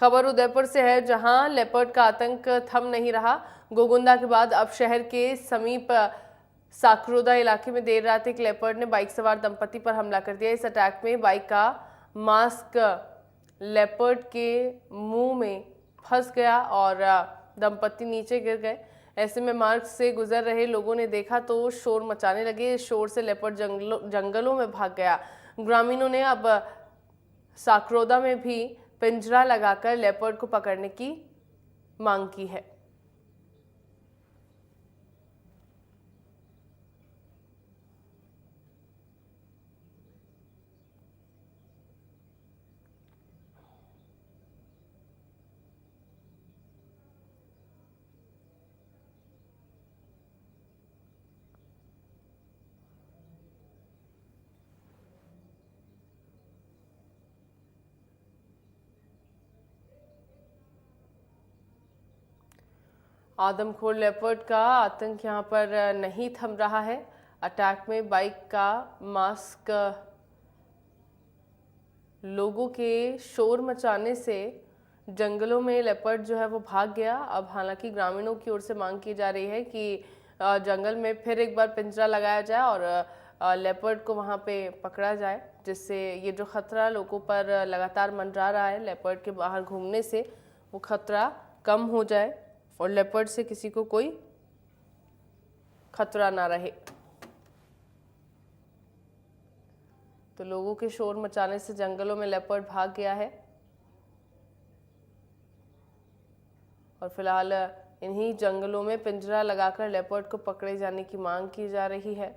खबर उदयपुर से है, जहां लेपर्ड का आतंक थम नहीं रहा। गोगुंदा के बाद अब शहर के समीप साकरोदा इलाके में देर रात एक लेपर्ड ने बाइक सवार दंपति पर हमला कर दिया। इस अटैक में बाइक का मास्क लेपर्ड के मुंह में फंस गया और दंपति नीचे गिर गए। ऐसे में मार्ग से गुजर रहे लोगों ने देखा तो शोर मचाने लगे। इस शोर से लेपर्ड जंगलों में भाग गया। ग्रामीणों ने अब साकरोदा में भी पिंजरा लगाकर लेपर्ड को पकड़ने की मांग की है। आदमखोर लेपर्ड का आतंक यहां पर नहीं थम रहा है। अटैक में बाइक का मास्क लोगों के शोर मचाने से जंगलों में लेपर्ड जो है वो भाग गया। अब हालांकि ग्रामीणों की ओर से मांग की जा रही है कि जंगल में फिर एक बार पिंजरा लगाया जाए और लेपर्ड को वहां पे पकड़ा जाए, जिससे ये जो खतरा लोगों पर लगातार मंडरा रहा है लेपर्ड के बाहर घूमने से, वो खतरा कम हो जाए और लेपर्ड से किसी को कोई खतरा ना रहे। तो लोगों के शोर मचाने से जंगलों में लेपर्ड भाग गया है और फिलहाल इन्हीं जंगलों में पिंजरा लगाकर लेपर्ड को पकड़े जाने की मांग की जा रही है।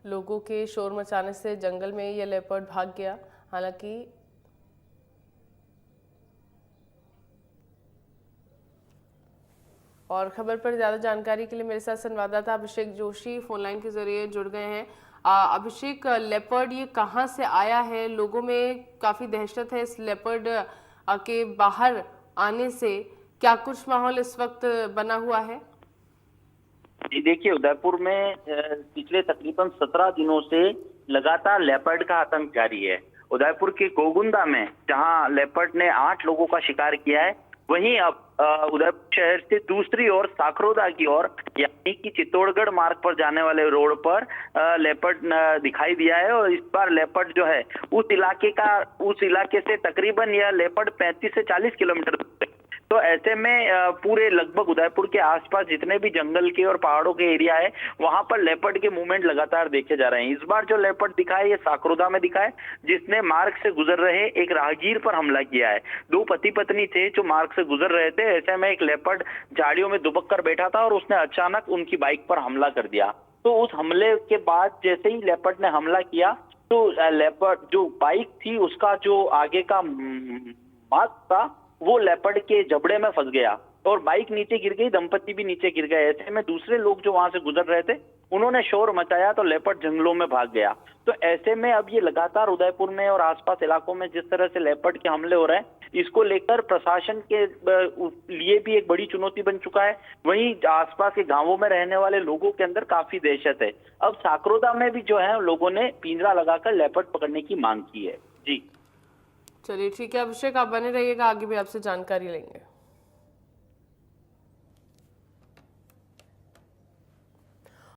लोगों के शोर मचाने से जंगल में यह लेपर्ड भाग गया। हालांकि और खबर पर ज्यादा जानकारी के लिए मेरे साथ संवाददाता अभिषेक जोशी फोनलाइन के जरिए जुड़ गए हैं। अभिषेक, लेपर्ड ये कहां से आया है? लोगों में काफी दहशत है इस लेपर्ड के बाहर आने से। क्या कुछ माहौल इस वक्त बना हुआ है? जी देखिए, उदयपुर में पिछले तकरीबन 17 दिनों से लगातार लेपर्ड का आतंक जारी है। उदयपुर के गोगुंदा में जहां लेपर्ड ने 8 लोगों का शिकार किया है, वहीं अब उदयपुर शहर से दूसरी ओर साकरोदा की ओर यानी कि चित्तौड़गढ़ मार्ग पर जाने वाले रोड पर लेपर्ड दिखाई दिया है। और इस बार लेपर्ड जो है उस इलाके से तकरीबन यह लेपर्ड 35 से 40 किलोमीटर दूर है। तो ऐसे में पूरे लगभग उदयपुर के आसपास जितने भी जंगल के और पहाड़ों के एरिया है, वहां पर लेपर्ड के मूवमेंट लगातार देखे जा रहे हैं। इस बार जो लेपर्ड दिखा है ये साकरोदा में दिखा है, जिसने मार्ग से गुजर रहे एक राहगीर पर हमला किया है। 2 पति पत्नी थे जो मार्ग से गुजर रहे थे। ऐसे में एक लेपर्ड झाड़ियों में दुबक कर बैठा था और उसने अचानक उनकी बाइक पर हमला कर दिया। तो उस हमले के बाद जैसे ही लेपर्ड ने हमला किया तो लेपर्ड जो बाइक थी उसका जो आगे का मास्क था वो लेपर्ड के जबड़े में फंस गया और बाइक नीचे गिर गई, दंपति भी नीचे गिर गए। ऐसे में दूसरे लोग जो वहां से गुजर रहे थे उन्होंने शोर मचाया तो लेपर्ड जंगलों में भाग गया। तो ऐसे में अब ये लगातार उदयपुर में और आसपास इलाकों में जिस तरह से लेपर्ड के हमले हो रहे हैं, इसको लेकर प्रशासन के लिए भी एक बड़ी चुनौती बन चुका है। वहीं आसपास के गांवों में रहने वाले लोगों के अंदर काफी दहशत है। अब साकरोदा में भी जो है लोगों ने पिंजरा लगाकर लेपर्ड पकड़ने की मांग की है। जी चलिए ठीक है अभिषेक, आप बने रहिएगा, आगे भी आपसे जानकारी लेंगे।